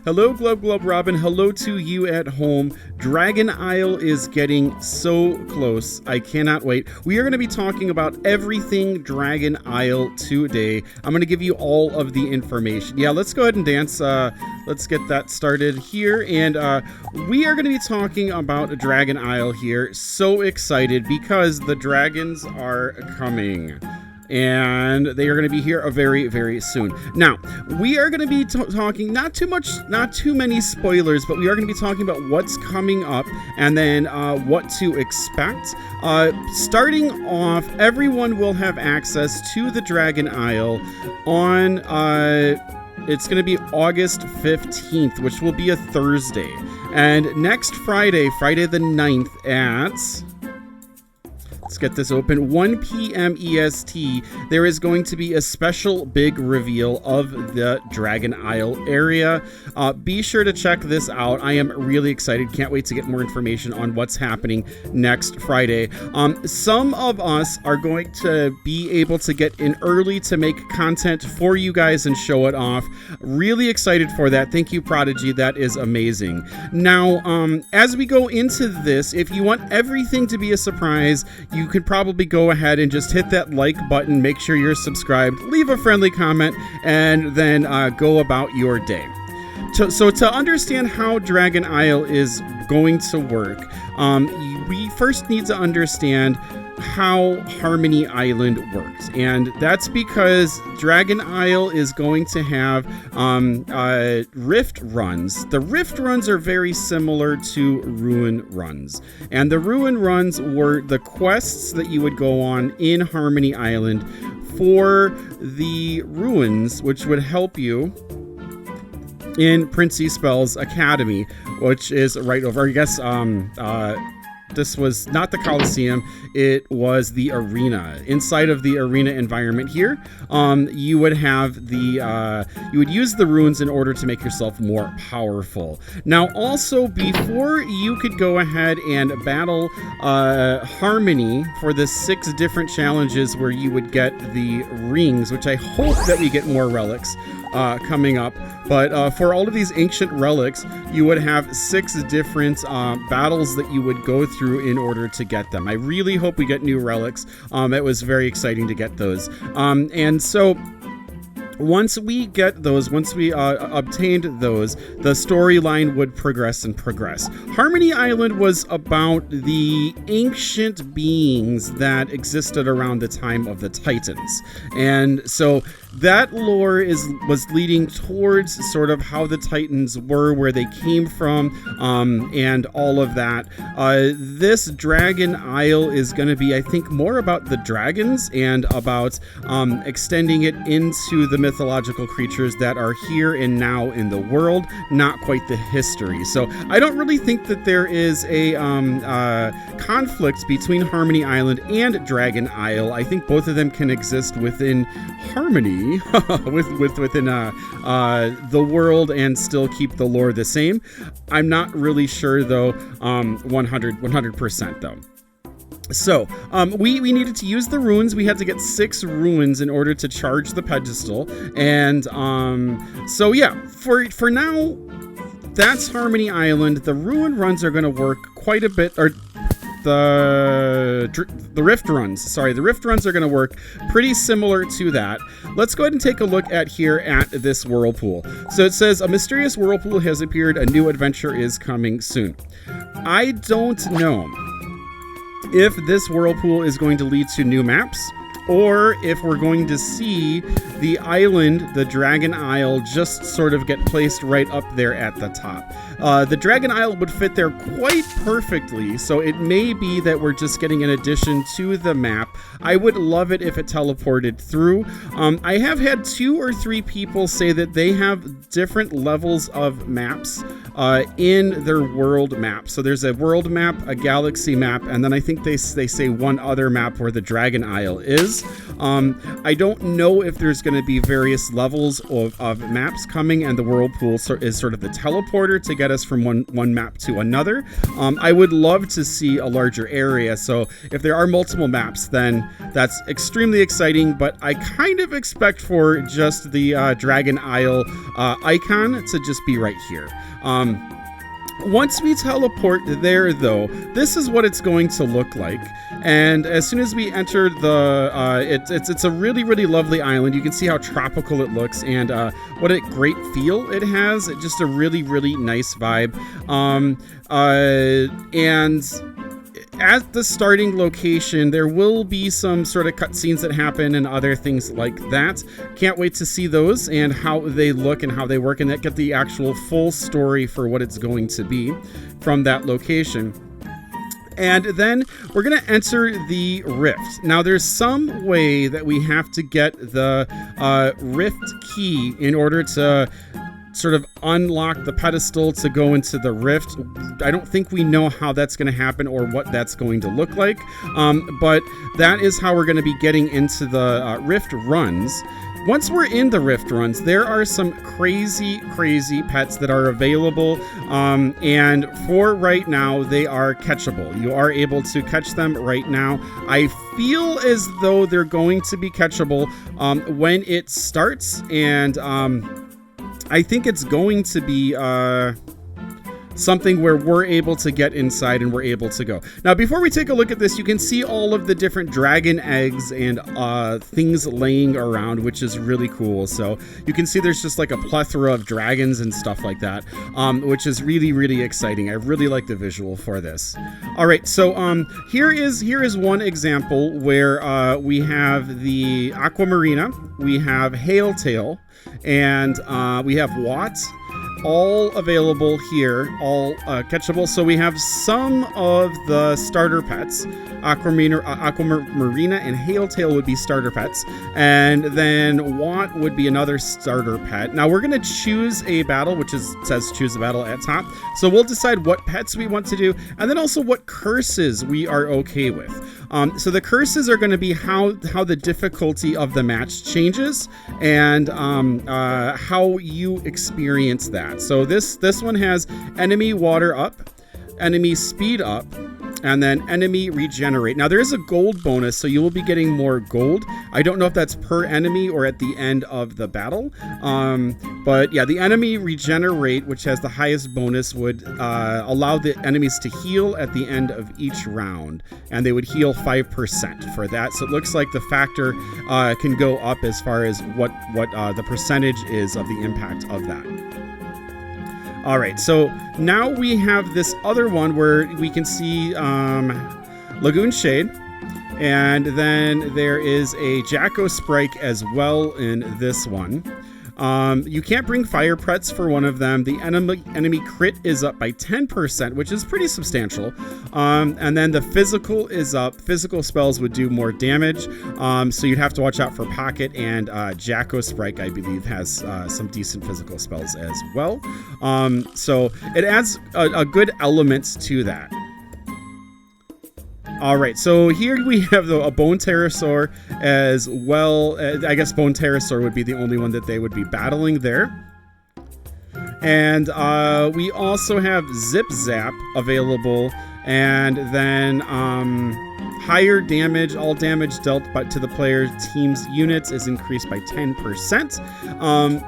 Hello, Glub Glub Robin. Hello to you at home. Dragon Isle is getting so close. I cannot wait. We are going to be talking about everything Dragon Isle today. I'm going to give you all of the information. Yeah, let's go ahead and dance. Let's get that started here. And we are going to be talking about Dragon Isle here. So excited because the dragons are coming. And they are going to be here very, very soon. Now, we are going to be talking not too many spoilers, but we are going to be talking about what's coming up and then what to expect. Starting off, everyone will have access to the Dragon Isle on it's going to be August 15th, which will be a Thursday. And next Friday, Friday the 9th at... Let's get this open. 1 p.m. EST, there is going to be a special big reveal of the Dragon Isle area. Be sure to check this out. I am really excited. Can't wait to get more information on what's happening next Friday. Some of us are going to be able to get in early to make content for you guys and show it off. Really excited for that. Thank you, Prodigy. That is amazing. Now, as we go into this, if you want everything to be a surprise, you could probably go ahead and just hit that like button, make sure you're subscribed, leave a friendly comment, and then go about your day. So to understand how Dragon Isle is going to work, we first need to understand how Harmony Island works, and that's because Dragon Isle is going to have rift runs. The rift runs are very similar to ruin runs, and the ruin runs were the quests that you would go on in Harmony Island for the ruins, which would help you in Princey Spell's Academy, which is right over, I guess, this was not the Coliseum, it was the arena. Inside of the arena environment here, you would have the, you would use the runes in order to make yourself more powerful. Now, also, before you could go ahead and battle Harmony for the 6 different challenges where you would get the rings, which I hope that we get more relics coming up. But for all of these ancient relics, you would have 6 different battles that you would go through in order to get them. I really hope we get new relics. It was very exciting to get those. And so once we get those, once we obtained those, the storyline would progress and progress. Harmony Island was about the ancient beings that existed around the time of the Titans. And so that lore was leading towards sort of how the Titans were, where they came from, and all of that. This Dragon Isle is going to be, I think, more about the dragons and about extending it into the mythological creatures that are here and now in the world, not quite the history. So I don't really think that there is a conflict between Harmony Island and Dragon Isle. I think both of them can exist within harmony within the world and still keep the lore the same. I'm not really sure though, 100% though. So, we needed to use the runes. We had to get 6 runes in order to charge the pedestal. And, so yeah, for now, that's Harmony Island. The ruin runs are going to work quite a bit, or the rift runs. Sorry, the rift runs are going to work pretty similar to that. Let's go ahead and take a look at here at this whirlpool. So it says, a mysterious whirlpool has appeared. A new adventure is coming soon. I don't know if this whirlpool is going to lead to new maps, or if we're going to see the island, the Dragon Isle, just sort of get placed right up there at the top. The Dragon Isle would fit there quite perfectly, so it may be that we're just getting an addition to the map. I would love it if it teleported through. I have had 2 or 3 people say that they have different levels of maps in their world map. So there's a world map, a galaxy map, and then I think they say one other map where the Dragon Isle is. is. I don't know if there's going to be various levels of maps coming, and the whirlpool is sort of the teleporter to get us from one map to another. I would love to see a larger area, so if there are multiple maps, then that's extremely exciting, but I kind of expect for just the Dragon Isle icon to just be right here. Once we teleport there, though, this is what it's going to look like. And as soon as we enter the, it's a really, really lovely island. You can see how tropical it looks and what a great feel it has. Just a really, really nice vibe. And at the starting location, there will be some sort of cutscenes that happen and other things like that. Can't wait to see those and how they look and how they work, and that get the actual full story for what it's going to be from that location. And then we're going to enter the rift. Now, there's some way that we have to get the rift key in order to sort of unlock the pedestal to go into the rift. I don't think we know how that's going to happen or what that's going to look like, but that is how we're going to be getting into the rift runs. Once we're in the rift runs, there are some crazy pets that are available, and for right now, they are catchable. You are able to catch them right now. I feel as though they're going to be catchable when it starts, and I think it's going to be something where we're able to get inside and we're able to go. Now, before we take a look at this, you can see all of the different dragon eggs and things laying around, which is really cool. So you can see there's just like a plethora of dragons and stuff like that, which is really, really exciting. I really like the visual for this. All right, so here is one example where we have the Aquamarina, we have Hailtail, and we have Watt, all available here, all catchable. So we have some of the starter pets. Aquamarina and Hailtail would be starter pets, and then Watt would be another starter pet. Now we're going to choose a battle, which says choose a battle at top. So we'll decide what pets we want to do, and then also what curses we are okay with. So the curses are going to be how the difficulty of the match changes, and how you experience that. So this one has enemy water up, enemy speed up, and then enemy regenerate. Now there is a gold bonus, so you will be getting more gold. I don't know if that's per enemy or at the end of the battle. But yeah, the enemy regenerate, which has the highest bonus, would allow the enemies to heal at the end of each round. And they would heal 5% for that. So it looks like the factor can go up as far as what the percentage is of the impact of that. All right, so now we have this other one where we can see Lagoon Shade, and then there is a Jacko Sprite as well in this one. You can't bring fire pets for one of them. The enemy crit is up by 10%, which is pretty substantial. And then the physical is up. Physical spells would do more damage. So you'd have to watch out for Pocket, and Jacko Sprite, I believe, has some decent physical spells as well. So it adds a good element to that. All right, so here we have a Bone Pterosaur as well. I guess Bone Pterosaur would be the only one that they would be battling there. And we also have Zip Zap available, and then higher damage, all damage dealt to the player's team's units is increased by 10%.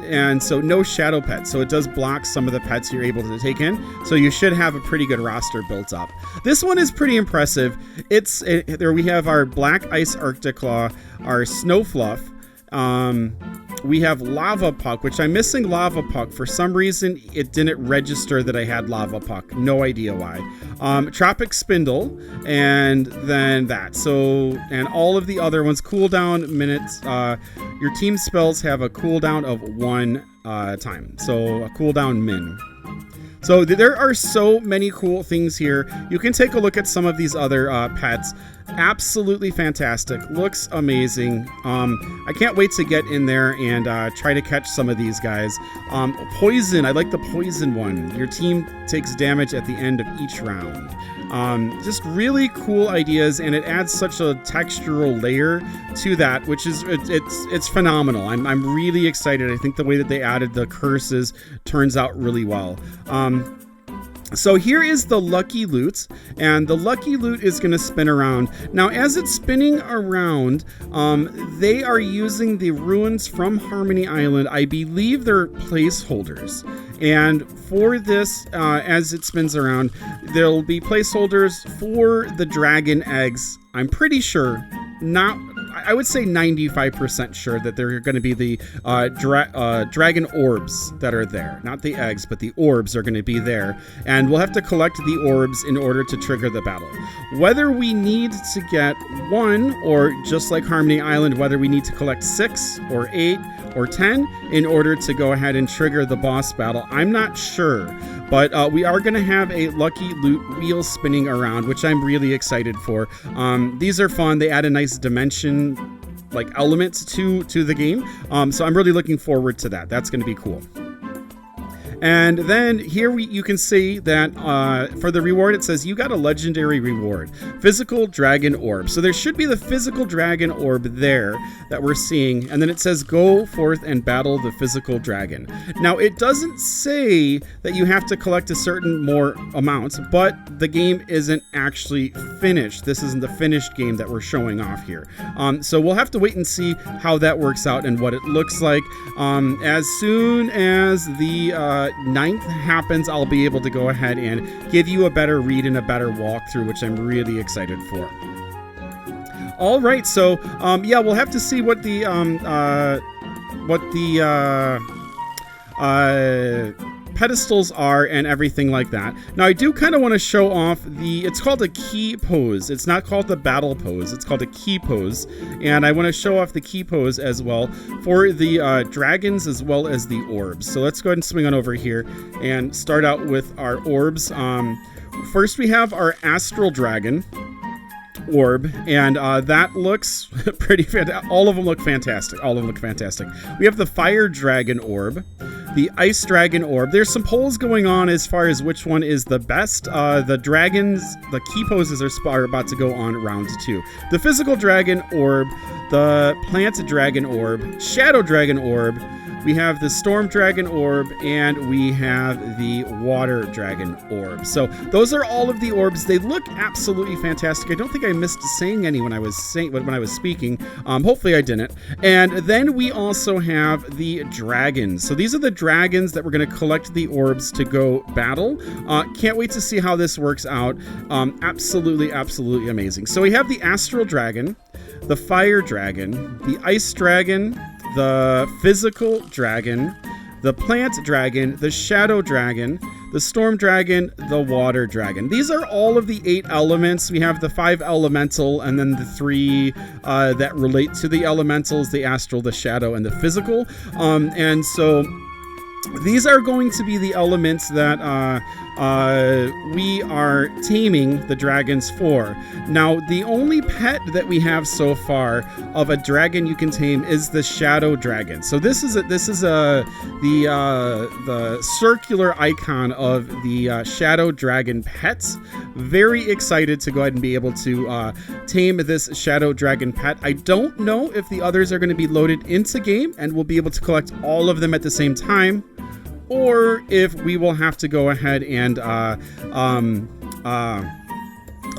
And so no shadow pets, so it does block some of the pets you're able to take in. So you should have a pretty good roster built up. This one is pretty impressive. There we have our Black Ice Arctic Claw, our Snow Fluff. We have Lava Puck, which I'm missing Lava Puck. For some reason, it didn't register that I had Lava Puck. No idea why. Tropic Spindle, and then that. So, and all of the other ones, cooldown minutes. Your team spells have a cooldown of 1 time. So, a cooldown min. So there are so many cool things here. You can take a look at some of these other pets. Absolutely fantastic. Looks amazing. I can't wait to get in there and try to catch some of these guys. Poison. I like the poison one. Your team takes damage at the end of each round. Just really cool ideas, and it adds such a textural layer to that, which is it's phenomenal. I'm really excited. I think the way that they added the curses turns out really well. So here is the lucky loot, and the lucky loot is going to spin around. Now, as it's spinning around, they are using the ruins from Harmony Island. I believe they're placeholders. And for this, as it spins around, there'll be placeholders for the dragon eggs. I'm pretty sure, I would say 95% sure that they're going to be the dragon orbs that are there. Not the eggs, but the orbs are going to be there. And we'll have to collect the orbs in order to trigger the battle. Whether we need to get 1, or just like Harmony Island, whether we need to collect 6 or 8 or 10 in order to go ahead and trigger the boss battle, I'm not sure. But we are going to have a lucky loot wheel spinning around, which I'm really excited for. These are fun. They add a nice dimension like elements to the game. So I'm really looking forward to that. That's going to be cool. And then here you can see that for the reward, it says you got a legendary reward, physical dragon orb. So there should be the physical dragon orb there that we're seeing. And then it says go forth and battle the physical dragon. Now, it doesn't say that you have to collect a certain more amount, but the game isn't actually finished. This isn't the finished game that we're showing off here. So we'll have to wait and see how that works out and what it looks like. As soon as the 9th happens, I'll be able to go ahead and give you a better read and a better walkthrough, which I'm really excited for. All right, so yeah, we'll have to see what the pedestals are and everything like that. Now, I do kind of want to show off it's called a key pose. It's not called the battle pose. It's called a key pose. And I want to show off the key pose as well for the dragons as well as the orbs. So let's go ahead and swing on over here and start out with our orbs. First, we have our astral dragon orb, and that looks pretty fantastic. All of them look fantastic. We have the fire dragon orb, the ice dragon orb. There's some polls going on as far as which one is the best. The dragons, the key poses are about to go on round 2. The physical dragon orb, the plant dragon orb, shadow dragon orb, we have the storm dragon orb, and we have the water dragon orb. So those are all of the orbs. They look absolutely fantastic. I don't think I missed saying any when I was speaking. Hopefully I didn't. And then we also have the dragons. So these are the dragons that we're going to collect the orbs to go battle. Can't wait to see how this works out. Absolutely amazing. So we have the astral dragon, the fire dragon, the ice dragon, the physical dragon, the plant dragon, the shadow dragon, the storm dragon, the water dragon. These are all of the 8 elements. We have the 5 elemental, and then the 3 that relate to the elementals, the astral, the shadow, and the physical. And so these are going to be the elements that we are taming the dragons for. Now, the only pet that we have so far of a dragon you can tame is the shadow dragon. So this is the circular icon of the shadow dragon pets. Very excited to go ahead and be able to tame this shadow dragon pet. I don't know if the others are going to be loaded into game and we'll be able to collect all of them at the same time, or if we will have to go ahead and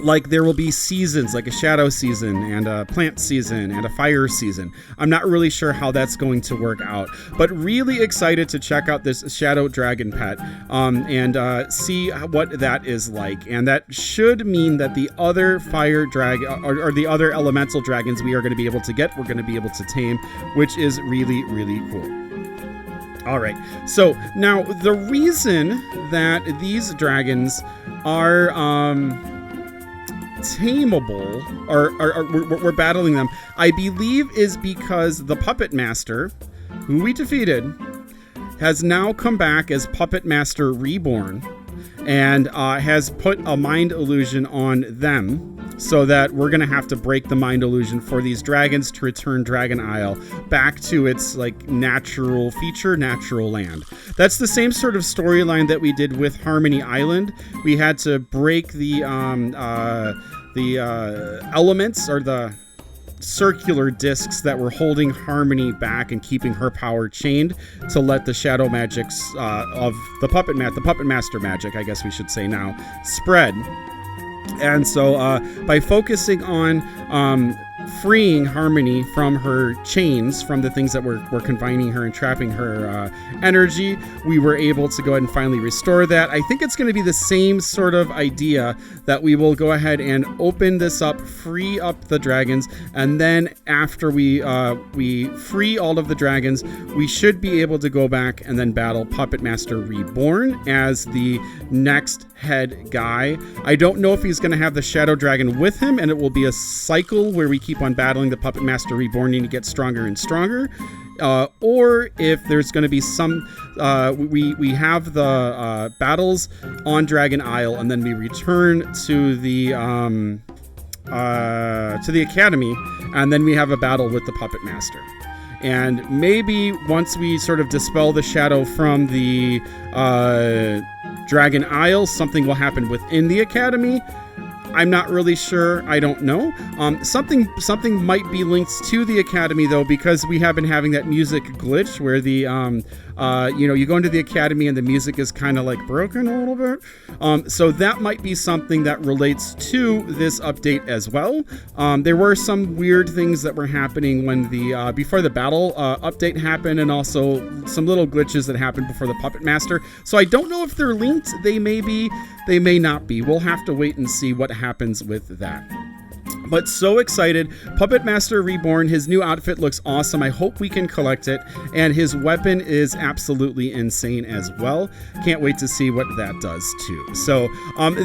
like there will be seasons, like a shadow season and a plant season and a fire season. I'm not really sure how that's going to work out, but really excited to check out this shadow dragon pet and see what that is like. And that should mean that the other fire dragon or the other elemental dragons we are going to be able to get, we're going to be able to tame, which is really cool. All right, so now the reason that these dragons are tameable, or we're battling them, I believe is because the Puppet Master, who we defeated, has now come back as Puppet Master Reborn and has put a mind illusion on them. so that we're going to have to break the mind illusion for these dragons to return Dragon Isle back to its like natural feature, natural land. That's the same sort of storyline that we did with Harmony Island. We had to break the elements, or the circular discs that were holding Harmony back and keeping her power chained, to let the shadow magics of the puppet master magic, I guess we should say now, spread. And so by focusing on freeing Harmony from her chains, from the things that were confining her and trapping her energy, we were able to go ahead and finally restore that. I think it's going to be the same sort of idea, that we will go ahead and open this up, free up the dragons, and then after we free all of the dragons, we should be able to go back and then battle Puppet Master Reborn as the next head guy. I don't know if he's going to have the Shadow Dragon with him, and it will be a cycle where we keep on battling the Puppet Master Reborn to get stronger and stronger, or if there's going to be some we have the battles on Dragon Isle, and then we return to the academy, and then we have a battle with the Puppet Master. And maybe once we sort of dispel the shadow from the Dragon Isle, something will happen within the academy. I'm not really sure. I don't know. Something might be linked to the academy, though, because we have been having that music glitch where the you go into the academy and the music is kind of like broken a little bit. So that might be something that relates to this update as well. There were some weird things that were happening when the before the battle update happened, and also some little glitches that happened before the Puppet Master. So I don't know if they're linked. They may be. They may not be. We'll have to wait and see what happens with that. But so excited. Puppet Master Reborn, his new outfit looks awesome. I hope we can collect it. And his weapon is absolutely insane as well. Can't wait to see what that does too. So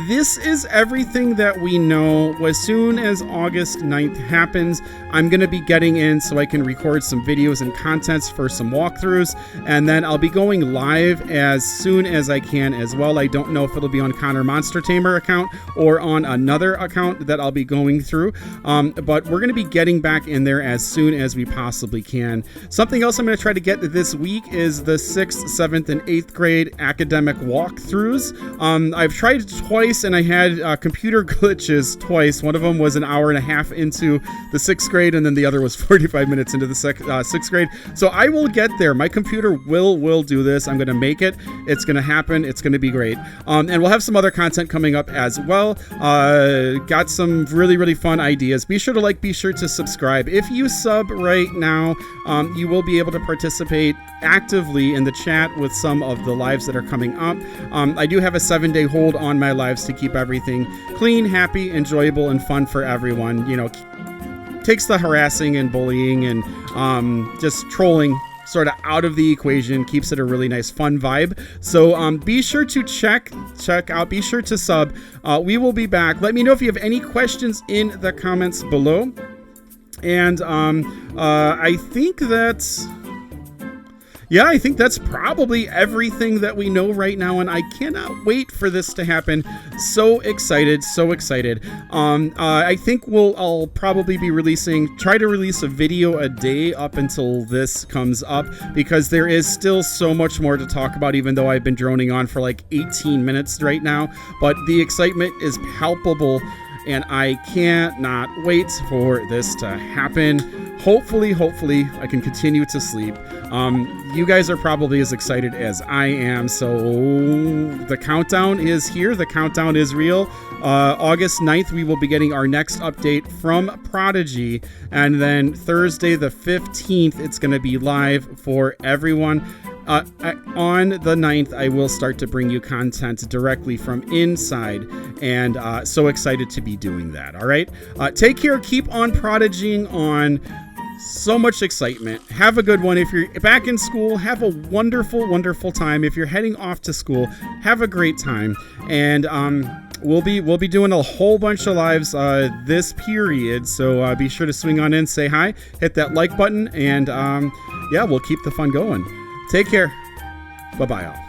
this is everything that we know. As soon as August 9th happens, I'm going to be getting in so I can record some videos and contents for some walkthroughs. And then I'll be going live as soon as I can as well. I don't know if it'll be on Connor Monster Tamer account or on another account that I'll be going through. But we're going to be getting back in there as soon as we possibly can. Something else I'm going to try to get this week is the 6th, 7th, and 8th grade academic walkthroughs. I've tried it twice, and I had computer glitches twice. One of them was an hour and a half into the 6th grade, and then the other was 45 minutes into the 6th grade. So I will get there. My computer will do this. I'm going to make it. It's going to happen. It's going to be great. And we'll have some other content coming up as well. Got some really fun ideas. Be sure to like, be sure to subscribe. If you sub right now, you will be able to participate actively in the chat with some of the lives that are coming up. I do have a 7-day hold on my lives to keep everything clean, happy, enjoyable, and fun for everyone. You know, takes the harassing and bullying and just trolling sort of out of the equation, keeps it a really nice fun vibe. So be sure to check out, be sure to sub. We will be back. Let me know if you have any questions in the comments below. And I think that's probably everything that we know right now, and I cannot wait for this to happen. So excited. I think I'll probably be try to release a video a day up until this comes up, because there is still so much more to talk about, even though I've been droning on for like 18 minutes right now. But the excitement is palpable, and I cannot wait for this to happen. Hopefully, I can continue to sleep. You guys are probably as excited as I am, so the countdown is here. The countdown is real. August 9th, we will be getting our next update from Prodigy, and then Thursday the 15th, it's going to be live for everyone. On the 9th, I will start to bring you content directly from inside, and so excited to be doing that. All right, take care. Keep on prodigying on. So much excitement. Have a good one. If you're back in school, have a wonderful time. If you're heading off to school, have a great time. And we'll be doing a whole bunch of lives this period. So be sure to swing on in, say hi, hit that like button, and yeah, we'll keep the fun going. Take care. Bye-bye all.